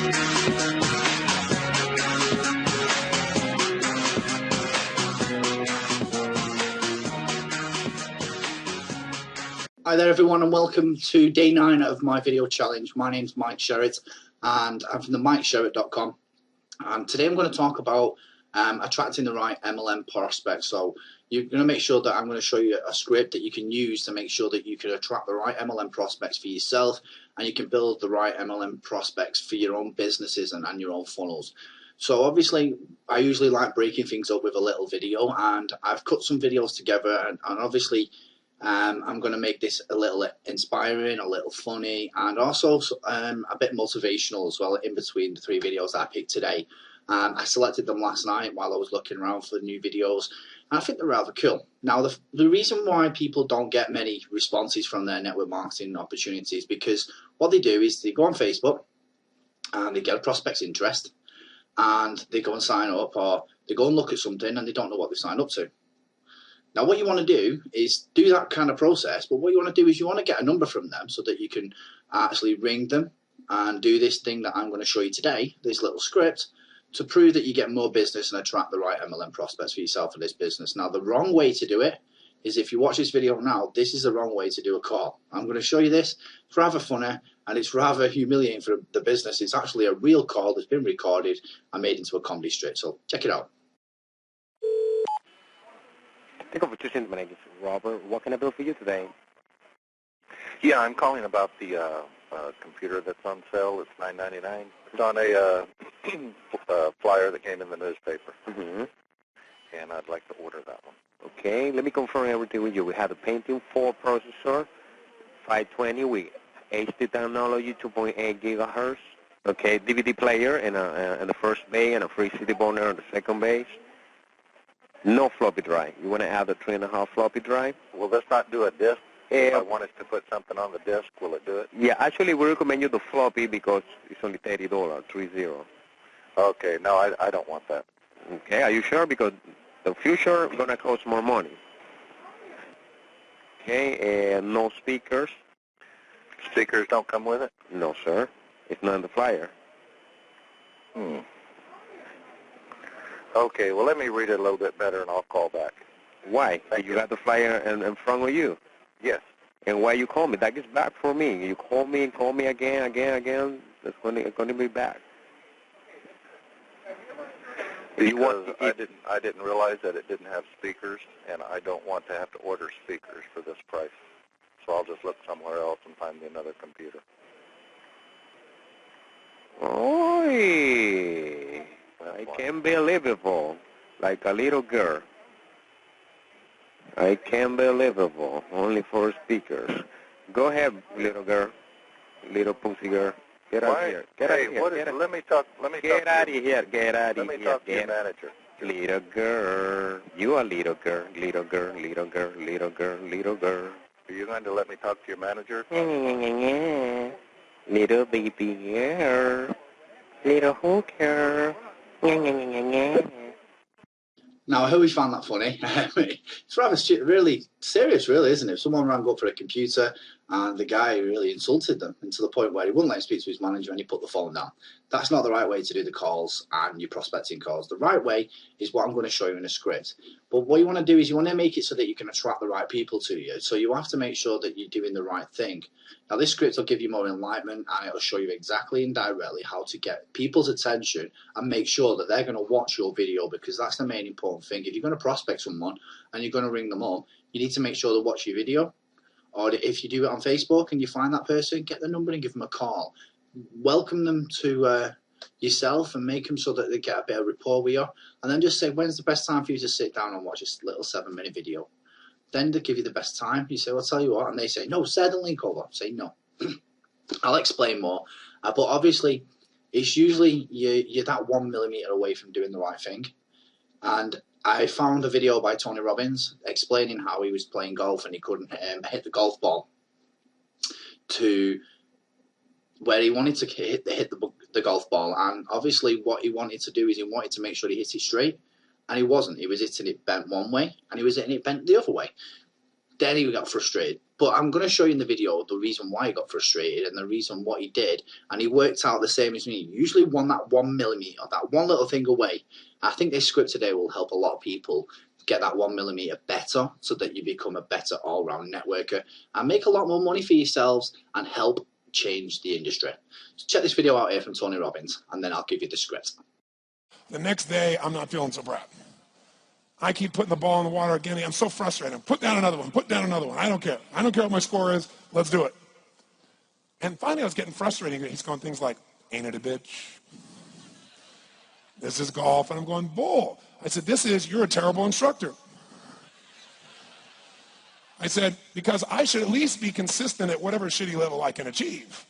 Hi there everyone, and welcome to day 9 of my video challenge. My name's Mike Sherritt and I'm from the MikeSherritt.com, and today I'm going to talk about attracting the right MLM prospects. So you're going to make sure that I'm going to show you a script that you can use to make sure that you can attract the right MLM prospects for yourself, and you can build the right MLM prospects for your own businesses and your own funnels. So obviously I usually like breaking things up with a little video, and I've cut some videos together, and obviously I'm going to make this a little inspiring, a little funny, and also a bit motivational as well in between the 3 videos that I picked today. I selected them last night while I was looking around for new videos, and I think they're rather cool. Now, the reason why people don't get many responses from their network marketing opportunities is because what they do is they go on Facebook and they get a prospect's interest, and they go and sign up, or they go and look at something and they don't know what they've signed up to. Now, what you want to do is do that kind of process, but what you want to do is you want to get a number from them so that you can actually ring them and do this thing that I'm going to show you today, this little script, to prove that you get more business and attract the right MLM prospects for yourself and this business. Now, the wrong way to do it is, if you watch this video now, this is the wrong way to do a call. I'm going to show you this. It's rather funny and it's rather humiliating for the business. It's actually a real call that's been recorded and made into a comedy strip, so check it out. Thank you for choosing. My name is Robert. What can I do for you today? Yeah, I'm calling about the computer that's on sale. It's $9.99. It's on a flyer that came in the newspaper, and I'd like to order that one. Okay, let me confirm everything with you. We have a Pentium 4 processor, 520 with HD technology, 2.8 gigahertz. Okay, DVD player in the first bay and a free CD burner on the second base. No floppy drive. You want to add a 3.5 floppy drive? Will this not do a disk? If I wanted to put something on the disk, will it do it? Yeah, actually we recommend you the floppy because it's only $30, 30. Okay, no, I don't want that. Okay, are you sure? Because the future is going to cost more money. Okay, no speakers. Speakers don't come with it? No, sir. It's not in the flyer. Okay, well, let me read it a little bit better, and I'll call back. Why? You got the flyer in front of you? Yes. And why you call me? That gets back for me. You call me and call me again. It's going to be back. Because I didn't realize that it didn't have speakers, and I don't want to have to order speakers for this price. So I'll just look somewhere else and find me another computer. Oy! I can't believe it, like a little girl. I can't believe it, only 4 speakers. Go ahead, little girl, little pussy girl. Get out of here. Get out of here. Let me talk. Get out of here. Get out of here. Let me talk to your manager. Little girl, you a little girl, little girl, little girl, little girl, little girl. Are you going to let me talk to your manager? Little baby girl, little hooker. Now, I hope you found that funny. It's rather really serious, really, isn't it? If someone rang up for a computer and the guy really insulted them, and to the point where he wouldn't let him speak to his manager and he put the phone down. That's not the right way to do the calls and your prospecting calls. The right way is what I'm going to show you in a script. But what you want to do is you want to make it so that you can attract the right people to you. So you have to make sure that you're doing the right thing. Now, this script will give you more enlightenment, and it'll show you exactly and directly how to get people's attention and make sure that they're going to watch your video, because that's the main important thing. If you're going to prospect someone and you're going to ring them up, you need to make sure they watch your video. Or if you do it on Facebook and you find that person, get the number and give them a call. Welcome them to yourself and make them so that they get a bit of rapport with you. And then just say, when's the best time for you to sit down and watch this little 7-minute video? Then they give you the best time. You say, well, I'll tell you what. And they say, no, send the link over. Say, no. I'll explain more. But obviously, it's usually you're that 1 millimeter away from doing the right thing. And I found a video by Tony Robbins explaining how he was playing golf and he couldn't hit the golf ball to where he wanted to hit the golf ball. And obviously what he wanted to do is he wanted to make sure he hit it straight, and he wasn't. He was hitting it bent one way and he was hitting it bent the other way. then he got frustrated. But I'm going to show you in the video the reason why he got frustrated and the reason what he did. And he worked out the same as me. He usually won that 1 millimeter, that one little thing away. I think this script today will help a lot of people get that 1 millimeter better so that you become a better all-round networker and make a lot more money for yourselves and help change the industry. So check this video out here from Tony Robbins, and then I'll give you the script. The next day, I'm not feeling so bright. I keep putting the ball in the water again. I'm so frustrated. Put down another one. Put down another one. I don't care. I don't care what my score is. Let's do it. And finally, I was getting frustrated. He's going things like, ain't it a bitch? This is golf. And I'm going, bull. I said, you're a terrible instructor. I said, because I should at least be consistent at whatever shitty level I can achieve.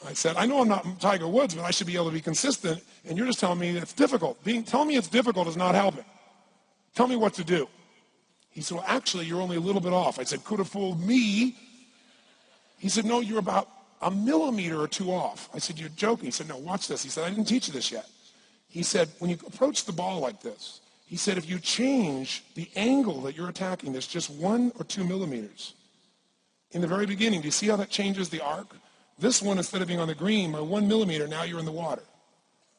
I said, I know I'm not Tiger Woods, but I should be able to be consistent. And you're just telling me it's difficult. Telling me it's difficult is not helping. Tell me what to do. He said, well, actually, you're only a little bit off. I said, could have fooled me. He said, no, you're about a millimeter or two off. I said, you're joking. He said, no, watch this. He said, I didn't teach you this yet. He said, when you approach the ball like this, he said, if you change the angle that you're attacking this just 1 or 2 millimeters, in the very beginning, do you see how that changes the arc? This one, instead of being on the green, by 1 millimeter, now you're in the water.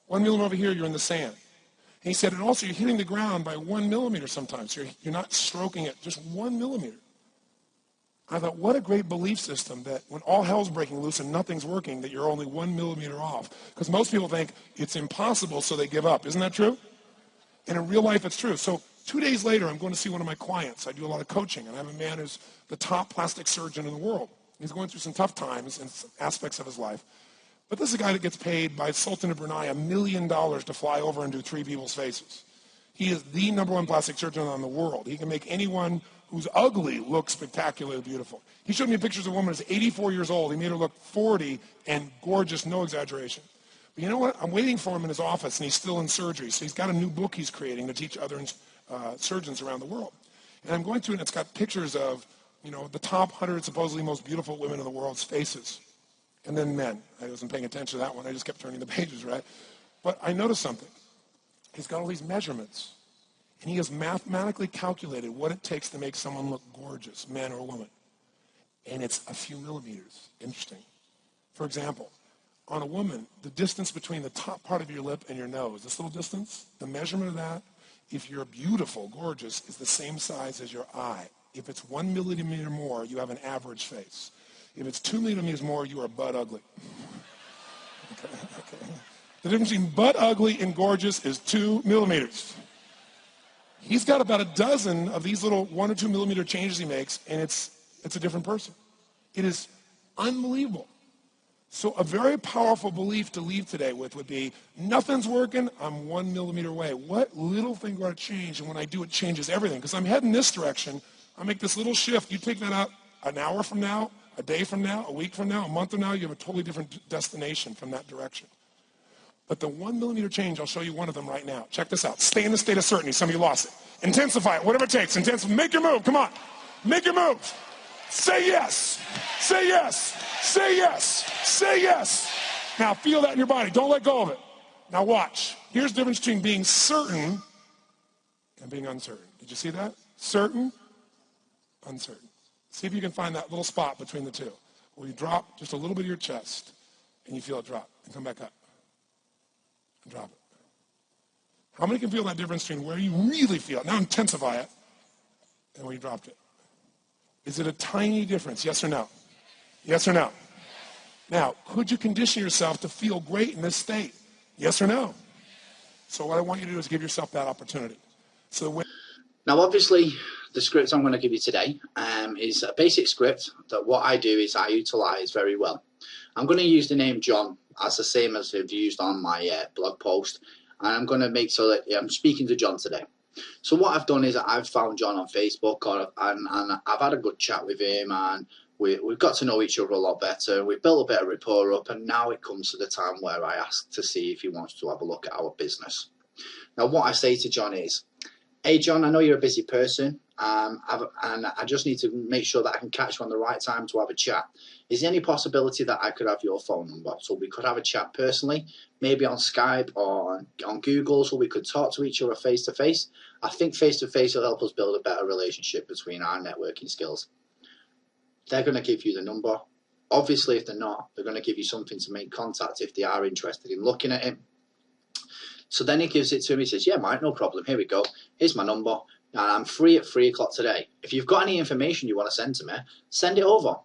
1 millimeter over here, you're in the sand. And he said, and also you're hitting the ground by 1 millimeter sometimes. You're not stroking it, just 1 millimeter. I thought, what a great belief system that when all hell's breaking loose and nothing's working, that you're only 1 millimeter off. Because most people think it's impossible, so they give up. Isn't that true? And in real life, it's true. So 2 days later, I'm going to see one of my clients. I do a lot of coaching, and I have a man who's the top plastic surgeon in the world. He's going through some tough times in aspects of his life. But this is a guy that gets paid by Sultan of Brunei $1 million to fly over and do 3 people's faces. He is the #1 plastic surgeon in the world. He can make anyone who's ugly look spectacularly beautiful. He showed me pictures of a woman who's 84 years old. He made her look 40 and gorgeous, no exaggeration. But you know what? I'm waiting for him in his office, and he's still in surgery. So he's got a new book he's creating to teach other surgeons around the world. And I'm going through it, and it's got pictures of, the top 100 supposedly most beautiful women in the world's faces. And then men. I wasn't paying attention to that one. I just kept turning the pages, right? But I noticed something. He's got all these measurements. And he has mathematically calculated what it takes to make someone look gorgeous, man or woman. And it's a few millimeters. Interesting. For example, on a woman, the distance between the top part of your lip and your nose, this little distance, the measurement of that, if you're beautiful, gorgeous, is the same size as your eye. If it's 1 millimeter more, you have an average face. If it's 2 millimeters more, you are butt ugly. Okay. The difference between butt ugly and gorgeous is 2 millimeters. He's got about a dozen of these little 1 or 2 millimeter changes he makes, and it's a different person. It is unbelievable. So a very powerful belief to leave today with would be, nothing's working, I'm 1 millimeter away. What little thing do I change? And when I do, it changes everything. Because I'm heading this direction, I make this little shift. You take that out an hour from now, a day from now, a week from now, a month from now, you have a totally different destination from that direction. But the 1 millimeter change, I'll show you one of them right now. Check this out. Stay in the state of certainty. Some of you lost it. Intensify it, whatever it takes. Make your move. Come on. Make your move. Say yes. Say yes. Say yes. Say yes. Now feel that in your body. Don't let go of it. Now watch. Here's the difference between being certain and being uncertain. Did you see that? Certain, uncertain. See if you can find that little spot between the two where you drop just a little bit of your chest and you feel it drop and come back up and drop it. How many can feel that difference between where you really feel it? Now intensify it and where you dropped it. Is it a tiny difference? Yes or no? Yes or no? Now, could you condition yourself to feel great in this state? Yes or no? So what I want you to do is give yourself that opportunity. Now, obviously, the script I'm going to give you today is a basic script that what I do is I utilize very well. I'm going to use the name John as the same as I've used on my blog post, and I'm going to make sure that I'm speaking to John today. So what I've done is I've found John on Facebook, and I've had a good chat with him, and we've got to know each other a lot better. We've built a bit of rapport up, and now it comes to the time where I ask to see if he wants to have a look at our business. Now, what I say to John is, hey, John, I know you're a busy person, and I just need to make sure that I can catch you on the right time to have a chat. is there any possibility that I could have your phone number so we could have a chat personally, maybe on Skype or on Google, so we could talk to each other face to face? I think face to face will help us build a better relationship between our networking skills. They're going to give you the number. Obviously, if they're not, they're going to give you something to make contact if they are interested in looking at it. So then he gives it to me. He says, yeah, Mike, no problem. Here we go. Here's my number. And I'm free at 3 o'clock today. If you've got any information you want to send to me, send it over.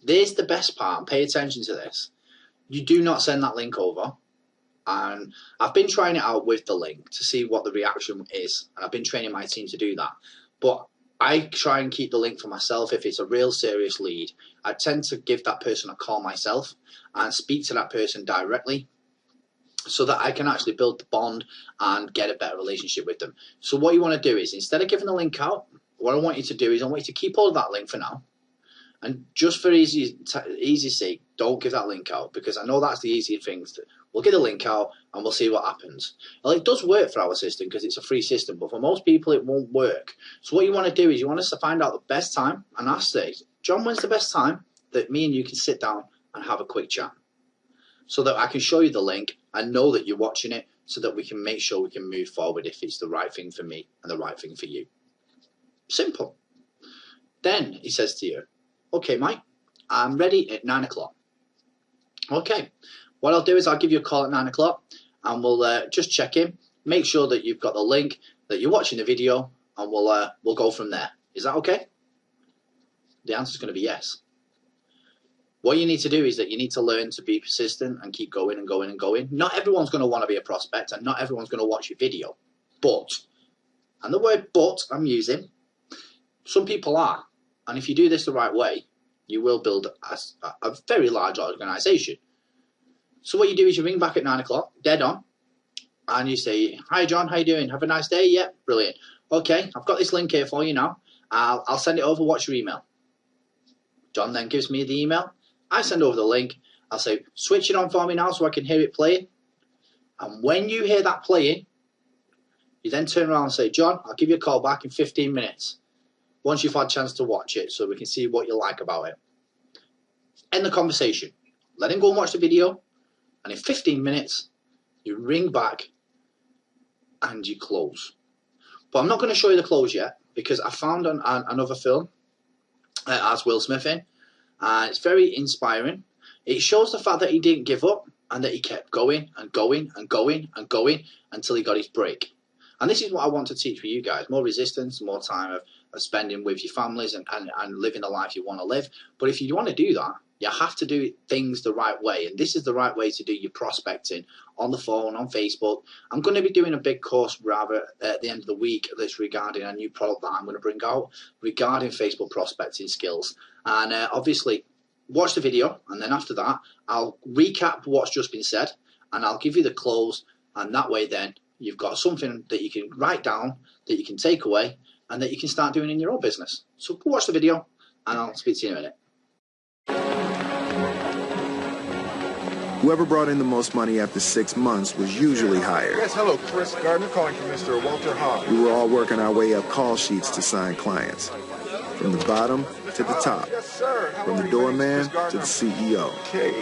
There's the best part. And pay attention to this. You do not send that link over. And I've been trying it out with the link to see what the reaction is. And I've been training my team to do that. But I try and keep the link for myself. If it's a real serious lead, I tend to give that person a call myself and speak to that person directly, so that I can actually build the bond and get a better relationship with them. So what you want to do is, instead of giving the link out, what I want you to do is I want you to keep hold of that link for now. And just for easy sake, don't give that link out, because I know that's the easier thing. We'll get the link out and we'll see what happens. Well, it does work for our system because it's a free system, but for most people it won't work. So what you want to do is you want us to find out the best time and ask, John, when's the best time that me and you can sit down and have a quick chat, so that I can show you the link and know that you're watching it, so that we can make sure we can move forward if it's the right thing for me and the right thing for you. Simple. Then he says to you, okay, Mike, I'm ready at 9 o'clock. Okay, what I'll do is I'll give you a call at 9 o'clock and we'll just check in, make sure that you've got the link, that you're watching the video, and we'll go from there. Is that okay? The answer is going to be yes. What you need to do is that you need to learn to be persistent and keep going and going and going. Not everyone's going to want to be a prospect, and not everyone's going to watch your video. But, and the word but I'm using, some people are. And if you do this the right way, you will build a very large organization. So what you do is you ring back at 9 o'clock, dead on, and you say, hi John, how you doing? Have a nice day? Yeah, brilliant. Okay, I've got this link here for you now. I'll send it over. What's your email? John then gives me the email. I send over the link. I'll say, switch it on for me now so I can hear it playing. And when you hear that playing, you then turn around and say, John, I'll give you a call back in 15 minutes. Once you've had a chance to watch it, so we can see what you like about it. End the conversation. Let him go and watch the video. And in 15 minutes, you ring back and you close. But I'm not going to show you the close yet, because I found another film that has Will Smith in. And it's very inspiring. It shows the fact that he didn't give up and that he kept going and going and going and going until he got his break. And this is what I want to teach for you guys. More resistance, more time of spending with your families and living the life you want to live. But if you want to do that, you have to do things the right way. And this is the right way to do your prospecting on the phone, on Facebook. I'm going to be doing a big course rather at the end of the week that's regarding a new product that I'm going to bring out regarding Facebook prospecting skills. And obviously, watch the video. And then after that, I'll recap what's just been said. And I'll give you the close. And that way then, you've got something that you can write down, that you can take away, and that you can start doing in your own business. So go watch the video, and I'll speak to you in a minute. Whoever brought in the most money after 6 months was usually hired. Yes, hello, Chris Gardner calling from Mr. Walter Hogg. We were all working our way up call sheets to sign clients. From the bottom to the top. Yes, sir. From the doorman to the CEO. Okay.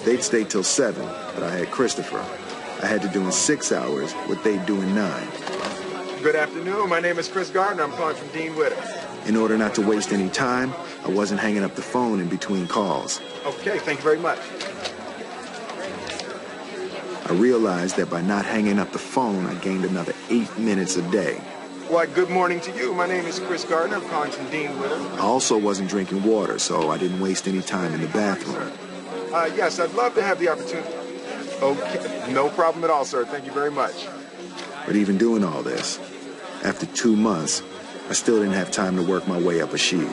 They'd stay till 7, but I had Christopher. I had to do in 6 hours what they'd do in 9. Good afternoon. My name is Chris Gardner. I'm calling from Dean Witter. In order not to waste any time, I wasn't hanging up the phone in between calls. Okay, thank you very much. I realized that by not hanging up the phone, I gained another 8 minutes a day. Why, good morning to you. My name is Chris Gardner. I'm calling from Dean Witter. I also wasn't drinking water, so I didn't waste any time in the bathroom. Yes, I'd love to have the opportunity. Okay, no problem at all, sir. Thank you very much. But even doing all this, after 2 months, I still didn't have time to work my way up a sheet.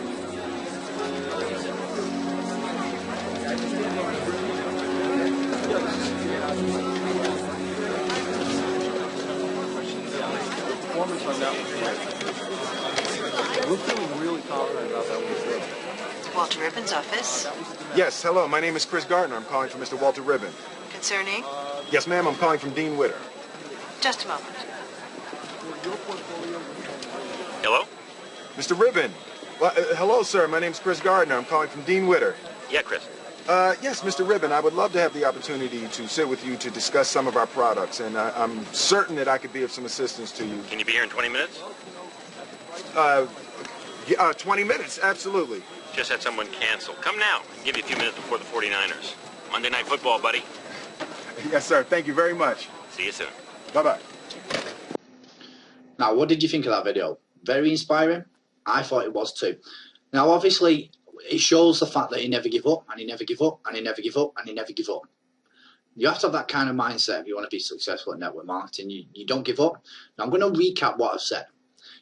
Walter Ribbon's office. Yes, hello. My name is Chris Gardner. I'm calling from Mr. Walter Ribbon. Concerning? Yes, ma'am. I'm calling from Dean Witter. Just a moment. Hello? Mr. Ribbon, Well, hello, sir. My name's Chris Gardner. I'm calling from Dean Witter. Yeah, Chris. Yes, Mr. Ribbon, I would love to have the opportunity to sit with you to discuss some of our products, and I'm certain that I could be of some assistance to you. Can you be here in 20 minutes? 20 minutes, absolutely. Just had someone cancel. Come now. I'll give you a few minutes before the 49ers. Monday Night Football, buddy. Yes, sir. Thank you very much. See you soon. Bye-bye. Now, what did you think of that video? Very inspiring? I thought it was too. Now, obviously, it shows the fact that he never give up, and he never give up, and he never give up, and he never give up. You have to have that kind of mindset if you want to be successful at network marketing. You don't give up. Now, I'm going to recap what I've said.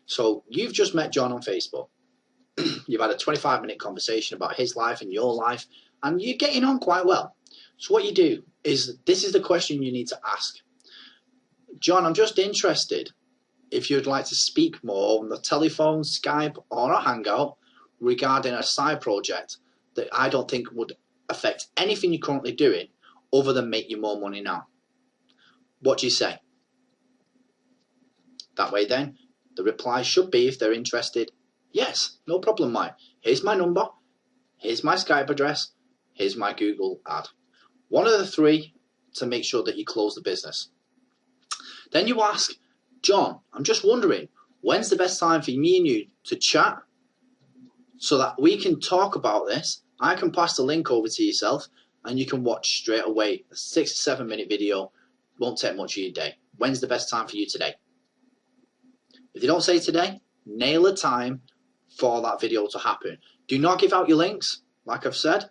So, you've just met John on Facebook. You've had a 25-minute conversation about his life and your life, and you're getting on quite well. So what you do is, this is the question you need to ask. John, I'm just interested if you'd like to speak more on the telephone, Skype, or a Hangout regarding a side project that I don't think would affect anything you're currently doing other than make you more money now. What do you say? That way then, the reply should be, if they're interested, yes, no problem, Mike. Here's my number, here's my Skype address, here's my Google ad. One of the three to make sure that you close the business. Then you ask, John, I'm just wondering, when's the best time for me and you to chat so that we can talk about this? I can pass the link over to yourself and you can watch straight away a 6 to 7 minute video. Won't take much of your day. When's the best time for you today? If they don't say today, nail a time for that video to happen. Do not give out your links, like I've said,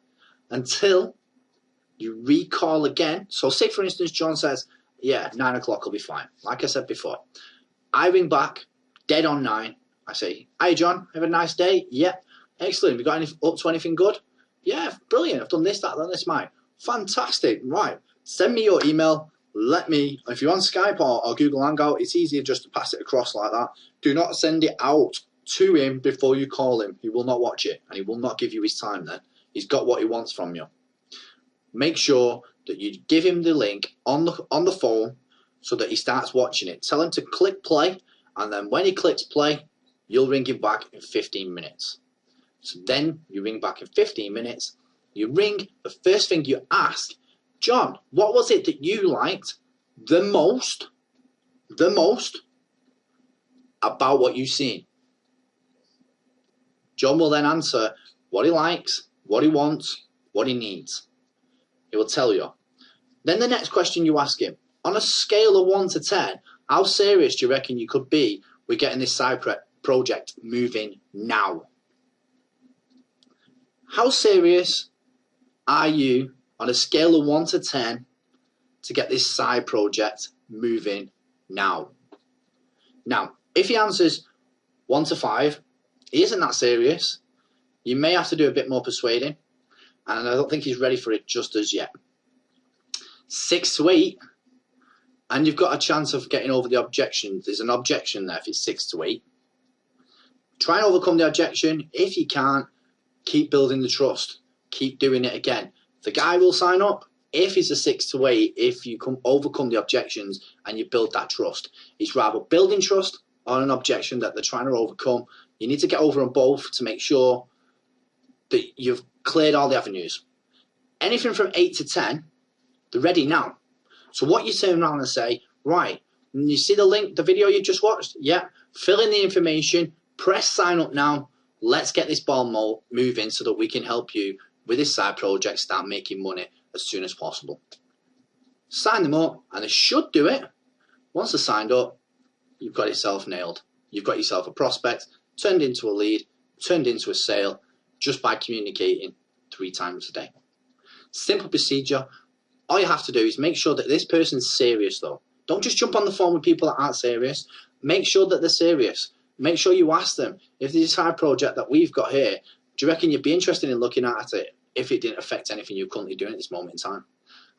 until you recall again. So say, for instance, John says, yeah, 9 o'clock will be fine. Like I said before, I ring back dead on 9. I say, hi, John, have a nice day. Yeah, excellent. Have you got up to anything good? Yeah, brilliant. I've done this, that, and this, Mike. Fantastic. Right. Send me your email. Let me, if you're on Skype or Google Hangout, it's easier just to pass it across like that. Do not send it out to him before you call him. He will not watch it, and he will not give you his time then. He's got what he wants from you. Make sure that you give him the link on the phone so that he starts watching it. Tell him to click play, and then when he clicks play, you'll ring him back in 15 minutes. So then you ring back in 15 minutes. You ring, the first thing you ask, John, what was it that you liked the most about what you've seen? John will then answer what he likes, what he wants, what he needs. He will tell you. Then the next question you ask him, on a scale of 1 to 10, how serious do you reckon you could be with getting this side project moving now? How serious are you on a scale of 1 to 10 to get this side project moving now? Now, if he answers 1 to 5, he isn't that serious. You may have to do a bit more persuading, and I don't think he's ready for it just as yet. 6 to 8, and you've got a chance of getting over the objection. There's an objection there if it's 6 to 8. Try and overcome the objection. If you can't, keep building the trust. Keep doing it again. The guy will sign up if he's a 6 to 8, if you can overcome the objections and you build that trust. It's rather building trust or an objection that they're trying to overcome. You need to get over on both to make sure that you've cleared all the avenues. Anything from 8 to 10, they're ready now. So what you turn around and say, right, you see the link, the video you just watched? Yeah, fill in the information, press sign up now. Let's get this ball moving so that we can help you with this side project, start making money as soon as possible. Sign them up and they should do it. Once they're signed up, you've got yourself nailed. You've got yourself a prospect, turned into a lead, turned into a sale just by communicating 3 times a day. Simple procedure. All you have to do is make sure that this person's serious though. Don't just jump on the phone with people that aren't serious. Make sure that they're serious. Make sure you ask them, if this side project that we've got here, do you reckon you'd be interested in looking at it if it didn't affect anything you're currently doing at this moment in time?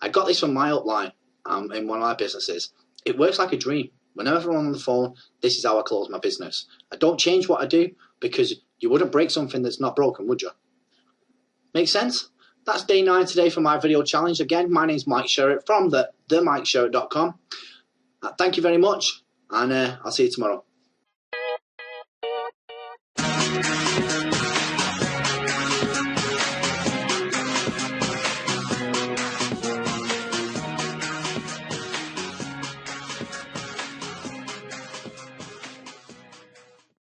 I got this from my upline in one of my businesses. It works like a dream. Whenever I'm on the phone, this is how I close my business. I don't change what I do because you wouldn't break something that's not broken, would you? Make sense? That's day 9 today for my video challenge. Again, my name's Mike Sherritt from themikesherritt.com. Thank you very much, and I'll see you tomorrow.